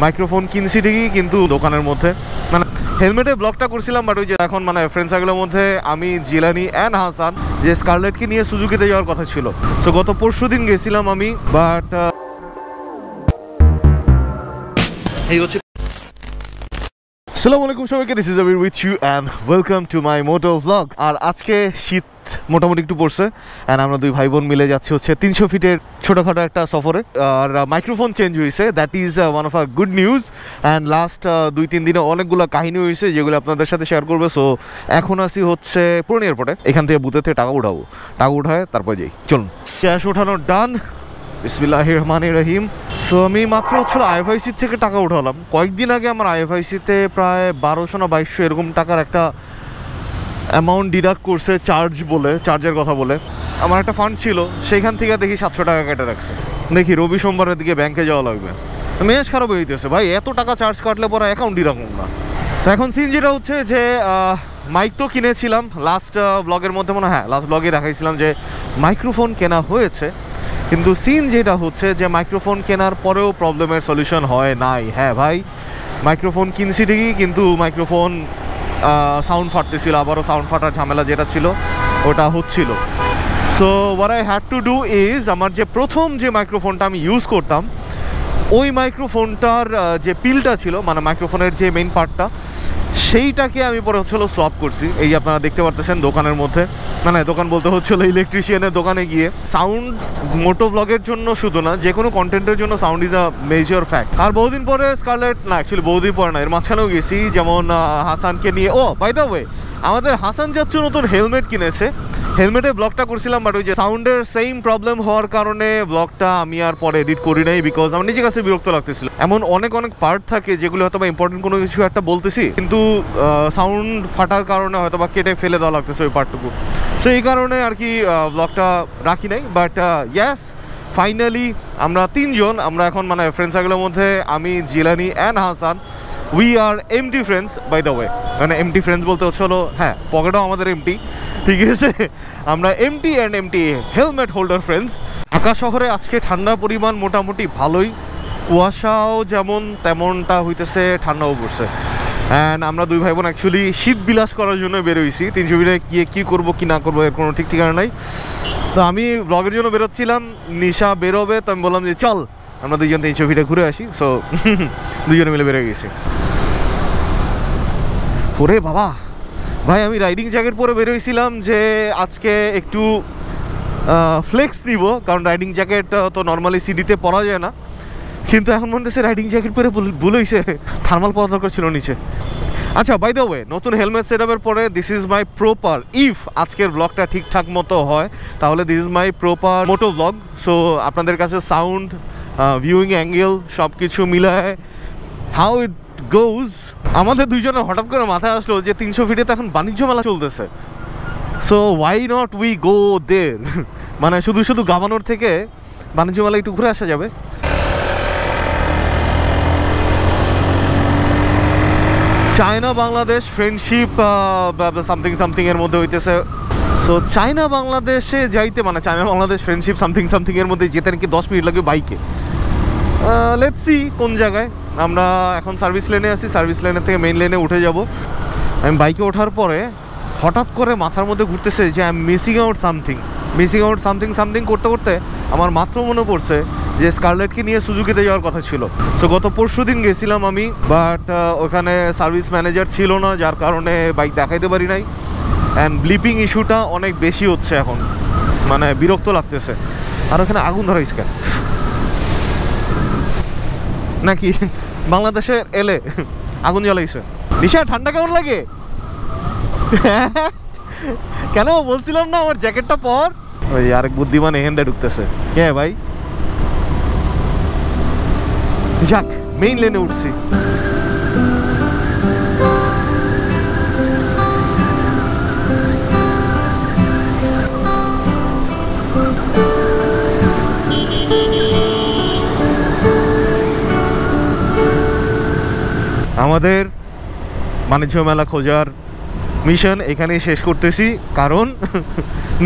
Microphone কিনছি ঠিকই, কিন্তু দোকানের মধ্যে মানে হেলমেটে ব্লগটা করছিলাম, বাট ওই যে এখন মানে ফ্রেন্ড সার্কেলের মধ্যে আমি, জিলানি অ্যান্ড হাসান যে স্কারলেটকে নিয়ে সুজুকিতে যাওয়ার কথা ছিল। সো গত পরশু দিন গেছিলাম আমি, বাট এই হচ্ছে। আসসালামু আলাইকুম সবাইকে, this is Abir with you and welcome to my moto vlog. আর আজকে শীত মোটামুটি একটু পড়ছে অ্যান্ড আমরা দুই ভাই বোন মিলে যাচ্ছি হচ্ছে 300 ফিটের ছোটোখাটো একটা সফরে। আর মাইক্রোফোন চেঞ্জ হয়েছে, that is one of a good news. And last 2-3 দিনে অনেকগুলো কাহিনী হয়েছে যেগুলো আপনাদের সাথে শেয়ার করবে। সো এখন আসি হচ্ছে পুরনো এয়ারপোর্টে, এখান থেকে বুথে থেকে টাকা উঠাবো, টাকা উঠায় তারপর যাই। চলুন, ক্যাশ ওঠানো ডান, বিসমিল্লাহির রহমানির রহিম। সো আমি মাত্র হচ্ছিল আইএফআইসি থেকে টাকা উঠালাম। কয়েকদিন আগে আমার আইএফআইসিতে প্রায় 1200 না 2200 এরকম টাকার একটা অ্যামাউন্ট ডিডাক্ট করছে চার্জ বলে, চার্জের কথা বলে। আমার একটা ফান্ড ছিল, সেইখান থেকে দেখি 700 টাকা কেটে রাখছে। দেখি রবি সোমবারের দিকে ব্যাংকে যাওয়া লাগবে। মেজাজ খারাপ হয়ে যেতেছে, ভাই এত টাকা চার্জ কাটলে পরে অ্যাকাউন্টই রাখুন না। তো এখন সিন যেটা হচ্ছে যে মাইক তো কিনেছিলাম লাস্ট ব্লগের মধ্যে, মনে হয় লাস্ট ব্লগে দেখাইছিলাম যে মাইক্রোফোন কেনা হয়েছে, কিন্তু সিন যেটা হচ্ছে যে মাইক্রোফোন কেনার পরেও প্রবলেমের সলিউশন হয় নাই। হ্যাঁ ভাই, মাইক্রোফোন কিনছি ঠিকই, কিন্তু মাইক্রোফোন সাউন্ড ফাটতেছিল, আবারও সাউন্ড ফাটার ঝামেলা যেটা ছিল ওটা হচ্ছিল। So what I had to do is, আমার যে প্রথম যে মাইক্রোফোনটা আমি ইউজ করতাম, ওই মাইক্রোফোনটার যে পিলটা ছিল, মানে মাইক্রোফোনের যে মেইন পার্টটা, সেইটাকে আমি পরে হচ্ছিল সোয়াপ করছি। এই যে আপনারা দেখতে পারতেছেন দোকানের মধ্যে, মানে দোকান বলতে হচ্ছিল ইলেকট্রিশিয়ানের দোকানে গিয়ে। সাউন্ড মোটো ব্লগের জন্য শুধু না, যে কোনো কন্টেন্টের জন্য sound is a major fact. আর বহুদিন পরে স্কারলেট, না অ্যাকচুয়ালি বহুদিন পরে না, এর মাঝখানেও গেছি, যেমন হাসানকে নিয়ে। ও বাই দ্য ওয়ে, আমাদের হাসান যাচ্ছ নতুন হেলমেট কিনেছে, হেলমেটে ব্লগটা করছিলাম, বাট ওই যে সাউন্ডের সেম প্রবলেম হওয়ার কারণে ব্লগটা আমি আর পরে এডিট করি নাই, বিকজ আমার নিজের কাছে বিরক্ত লাগতেছিল। এমন অনেক পার্ট থাকে যেগুলো হয়তো বা ইম্পর্টেন্ট কোনো কিছু একটা বলতেছি, কিন্তু সাউন্ড ফাটার কারণে হয়তো বা কেটে ফেলে দেওয়া লাগতেছে ওই পার্টটুকু। সো এই কারণে আর কি ব্লগটা রাখি নাই। বাট ইয়াস, ফাইনালি আমরা তিনজন, আমরা এখন মানে ফ্রেন্ড সার্কেলের মধ্যে আমি, Jilani and Hasan, we are MT friends by the way. মানে এমটি ফ্রেন্ডস বলতে হচ্ছে হলো, হ্যাঁ পকেটও আমাদের এমটি, ঠিক আছে। আমরা MT and MT helmet holder friends. Dhaka শহরে আজকে ঠান্ডার পরিমাণ মোটামুটি ভালোই, কুয়াশাও যেমন তেমনটা হইতেছে, ঠান্ডাও পড়ছে। অ্যান্ড আমরা দুই ভাই বোন অ্যাকচুয়ালি শীত বিলাস করার জন্য বেরোইছি। 300 ফিটে গিয়ে কী করবো কি না করবো এর কোনো ঠিক ঠিকানা নাই। তো আমি ব্লগের জন্য বেরোচ্ছিলাম, নিশা বেরোবে, তো আমি বললাম যে চল আমরা দুইজন 300 ফিটে ঘুরে আসি। সো দুজনে মিলে বেরোয় গেছি। ওরে বাবা ভাই, আমি রাইডিং জ্যাকেট পরে বেরোইছিলাম যে আজকে একটু ফ্লেক্স নিব, কারণ রাইডিং জ্যাকেট তো নর্মালি সিডিতে পরা যায় না, কিন্তু এখন মনে হচ্ছে রাইডিং জ্যাকেট পরে ভুল হয়েছে, থার্মাল পাওয়া দরকার ছিল নিচে। আচ্ছা বাই দ্য ওয়ে, নতুন হেলমেট সেট আপের পরে this is my proper, if আজকের ব্লগটা ঠিকঠাক মতো হয় তাহলে this is my proper moto blog. So আপনাদের কাছে সাউন্ড, ভিউইং অ্যাঙ্গেল সব কিছু মিলায় হাউ ইট গোজ। আমাদের দুইজনের হঠাৎ করে মাথায় আসলো যে 300 ফিটে তো এখন বাণিজ্য মেলা চলতেছে, so why not we go there. মানে শুধু গাবানোর থেকে বাণিজ্য মেলা একটু ঘুরে আসা যাবে। চায়না বাংলাদেশ ফ্রেন্ডশিপ সামথিং এর মধ্যে হইতেছে। সো চায়না বাংলাদেশে যাইতে, মানে চায়না বাংলাদেশ ফ্রেন্ডশিপ সামথিং এর মধ্যে যেতে নাকি 10 মিনিট লাগবে বাইকে। লেটস সি কোন জায়গায়। আমরা এখন সার্ভিস লেনে আছি, সার্ভিস লেনের থেকে মেইন লেনে উঠে যাব। আমি বাইকে ওঠার পরে হঠাৎ করে মাথার মধ্যে ঘুরতেছে যে I am missing out something করতে করতে আমার মাত্র মনে পড়ছে যে স্কারলেটকে নিয়ে সুজুকিতে যাওয়ার কথা ছিল। সো গত পরশু দিন গেছিলাম আমি, বাট ওখানে সার্ভিস ম্যানেজার ছিল না, যার কারণে বাইক দেখাইতে পারি নাই। অ্যান্ড ব্লিপিং ইস্যুটা অনেক বেশি হচ্ছে এখন, মানে বিরক্ত লাগতেছে। আর ওখানে আগুন ধরাইছে কেন নাকি বাংলাদেশে এলে আগুন জ্বালাইছে। নিশা ঠান্ডা কেমন লাগে? কেন বলছিলাম না আমার জ্যাকেটটা পর। ওই আরেক বুদ্ধিমান এহেন্দা ঢুকতেছে। কে ভাই? যাক, মেইন লেনে উঠছি। আমাদের বাণিজ্য মেলা খোঁজার মিশন এখানেই শেষ করতেছি, কারণ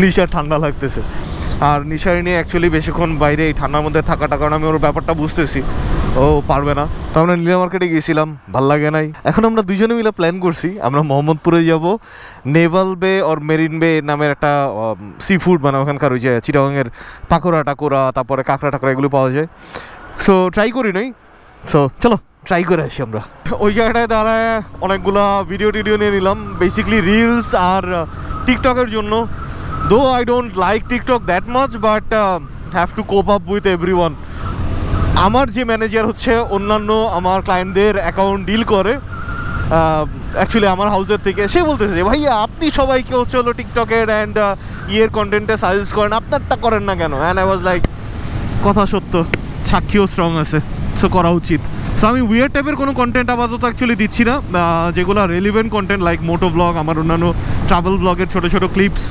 নিশার ঠান্ডা লাগতেছে। আর নিশার নিয়ে অ্যাকচুয়ালি বেশিক্ষণ বাইরে এই ঠান্ডার মধ্যে থাকাটা, কারণ আমি ওর ব্যাপারটা বুঝতেছি। ও পারবে না। তো আমরা নীলা মার্কেটে গেছিলাম, ভাল লাগে নাই। এখন আমরা দুইজনে মিলে প্ল্যান করছি আমরা মোহাম্মদপুরে যাব, নেভাল বে অর মেরিন বে নামের একটা সি ফুড, মানে ওখানকার ওই যে চিটাগাংয়ের পাকোড়া টাকোড়া, তারপরে কাঁকড়া টাকড়া এগুলো পাওয়া যায়। সো ট্রাই করি নাই, সো চলো ট্রাই করে আসি আমরা। ওই জায়গাটায় দাঁড়ায় অনেকগুলা ভিডিও টিডিও নিয়ে নিলাম, বেসিকলি রিলস আর টিকটকের জন্য। Though I don't like TikTok that much, but have to cope up with everyone. আমার যে ম্যানেজার হচ্ছে অন্যান্য আমার ক্লায়েন্টদের অ্যাকাউন্ট ডিল করে অ্যাকচুয়ালি আমার হাউসের থেকে, সে বলতেছে যে ভাইয়া আপনি সবাইকে হচ্ছে হলো টিকটকের অ্যান্ড ইয়ের কন্টেন্টে সাজেস্ট করেন, আপনারটা করেন না কেন? অ্যান্ড আই ওয়াজ লাইক কথা সত্য, সাক্ষীও স্ট্রং আছে, সো করা উচিত। সো আমি উইয়ার টাইপের কোনো কন্টেন্ট আপাতত অ্যাকচুয়ালি দিচ্ছি না, যেগুলো রেলিভেন্ট কন্টেন্ট লাইক মোটো ব্লগ, আমার অন্যান্য ট্রাভেল ব্লগের ছোটো ছোটো ক্লিপস,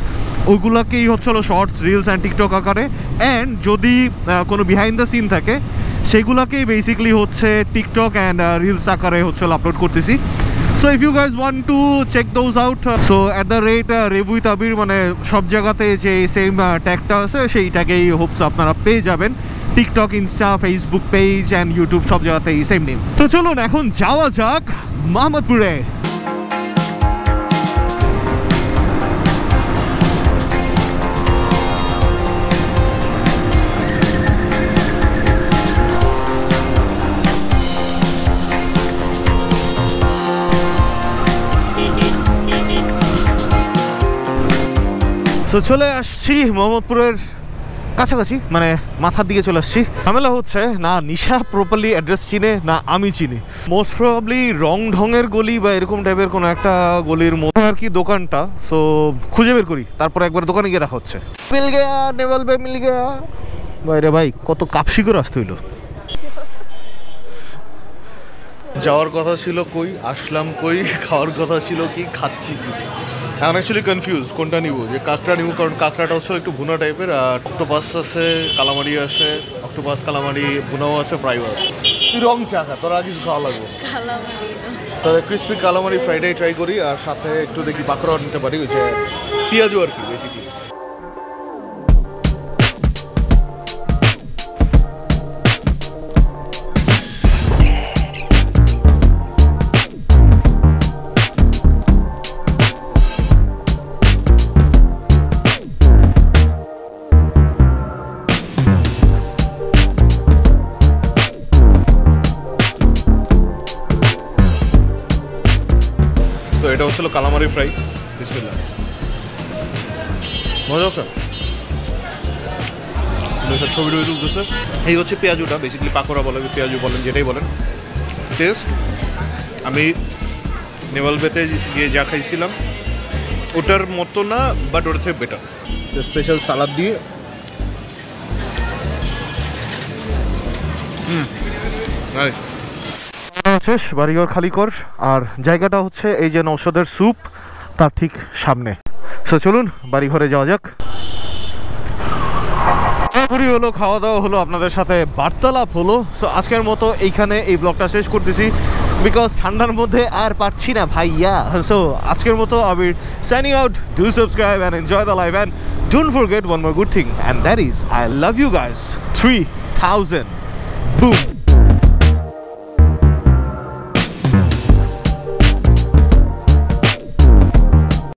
ওইগুলোকেই হচ্ছে হলো শর্টস, রিলস অ্যান্ড টিকটক আকারে। অ্যান্ড যদি কোনো বিহাইন্ড দ্য সিন থাকে সেগুলোকেই বেসিকলি হচ্ছে টিকটক অ্যান্ড রিলস আকারে হচ্ছে আপলোড করতেছি। So if you guys want to check those out, so at the rate rev with Abir, মানে সব জায়গাতে যে সেম ট্যাগটা আছে সেইটাকেই হোপস আপনারা পেয়ে যাবেন। TikTok, Insta, Facebook page and YouTube সব জায়গাতেই সেম নেম। তো চলুন এখন যাওয়া যাক মোহাম্মদপুরে। তো চলে আসছি মোহাম্মদপুরের কাছাকাছি, মানে মাথার দিকে চলে আসছি। ঝামেলা হচ্ছে না নিশা প্রপারলি অ্যাড্রেস চিনে, না আমি চিনি। মোস্ট প্রবাবলি রং ঢঙের গলি বা এরকম টাইপের কোনো একটা গলির মধ্যে আর কি দোকানটা। সো খুঁজে বের করি, তারপর একবার দোকানে গিয়ে দেখা হচ্ছে। মিল গেয়া, নেভাল বে মিল গেয়া। বাইরে ভাই কত কাপসি করে আসতে হইলো। যাওয়ার কথা ছিল কই, আসলাম কই, খাওয়ার কথা ছিল কি, খাচ্ছি কি। এখন অ্যাকচুয়ালি কনফিউজ কোনটা নিব, যে কাঁকড়া নিব, কারণ কাঁকড়াটা হচ্ছে একটু ভুনা টাইপের, আর অক্টোপাস আছে, কালামারি আছে, অক্টোপাস কালামারি ভুনাও আছে, ফ্রাইও আছে। তুই রং চা খা, তোর আগে কিছু খাওয়া লাগবে। তাহলে ক্রিসপি কালামারি ফ্রাইডে ট্রাই করি, আর সাথে একটু দেখি পাকোড়াও নিতে পারি, ওই যে পেঁয়াজু আর কি বেসিকলি। তো এটা হচ্ছিল কালামারি ফ্রাই, বিসমিল্লাহ। মজা আছে, ছবি টবি তুলতেছে। এই হচ্ছে পেঁয়াজুটা, বেসিক্যালি পাকোড়া বলেন, পেঁয়াজু বলেন, যেটাই বলেন। টেস্ট আমি নেভাল বেতে গিয়ে যা খাইছিলাম ওটার মতো না, বাট ওটার থেকে বেটার। স্পেশাল সালাদ দিয়ে শেষ, বাড়িঘর খালি কর। আর জায়গাটা হচ্ছে এই যে নৌসদের স্যুপ তার ঠিক সামনে। সো চলুন বাড়িঘরে যাওয়া যাক। পুরি হলো, খাওয়া দাওয়া হলো, আপনাদের সাথে বার্তালাপ হলো। সো আজকের মতো এইখানে এই ব্লগটা শেষ করতেছি, বিকজ ঠান্ডার মধ্যে আর পারছি না ভাইয়া। সো আজকের মতো আমি signing out. Do subscribe and enjoy the life and don't forget one more good thing, and that is I love you guys 3000 broom.